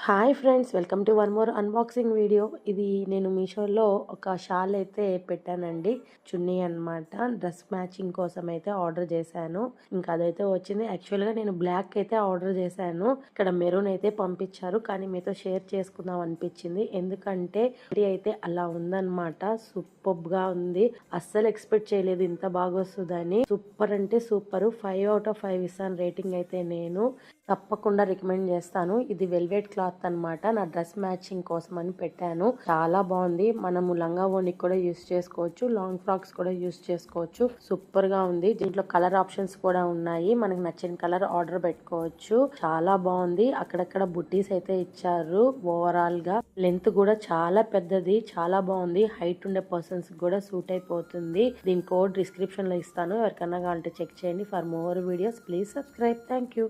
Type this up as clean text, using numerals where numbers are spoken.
Hi friends, welcome to one more unboxing video. ఇది నేను మీషోలో ఒక షాల్ అయితే పెట్టానండి. చున్నీ అన్నమాట. డ్రెస్ మ్యాచింగ్ కోసం అయితే ఆర్డర్ చేశాను. ఇంకా అదైతే వచ్చింది. యాక్చువల్గా నేను బ్లాక్ అయితే ఆర్డర్ చేశాను. ఇక్కడ మెరూన్ అయితే పంపించారు, కానీ మీతో షేర్ చేసుకుందాం అనిపించింది. ఎందుకంటే ఇది అయితే అలా ఉందన్నమాట. సూపర్ గా ఉంది. అస్సలు ఎక్స్పెక్ట్ చేయలేదు ఇంత బాగా వస్తుందని. సూపర్ అంటే సూపర్. 5/5 ఇస్తాను రేటింగ్ అయితే. నేను తప్పకుండా రికమెండ్ చేస్తాను. ఇది వెల్వెట్ క్లాత్ అన్నమాట. నా డ్రెస్ మ్యాచింగ్ కోసం అని పెట్టాను. చాలా బాగుంది. మనము లంగా ఓనికి కూడా యూస్ చేసుకోవచ్చు, లాంగ్ ఫ్రాక్స్ కూడా యూస్ చేసుకోవచ్చు. సూపర్ గా ఉంది. దీంట్లో కలర్ ఆప్షన్స్ కూడా ఉన్నాయి. మనకు నచ్చిన కలర్ ఆర్డర్ పెట్టుకోవచ్చు. చాలా బాగుంది. అక్కడక్కడ బుట్టీస్ అయితే ఇచ్చారు. ఓవరాల్ గా లెంత్ కూడా చాలా పెద్దది, చాలా బాగుంది. హైట్ ఉండే పర్సన్స్ కూడా సూట్ అయిపోతుంది. దీని కోడ్ డిస్క్రిప్షన్ లో ఇస్తాను. ఎవరికన్నా కావాలంటే చెక్ చేయండి. For more videos please subscribe. Thank you.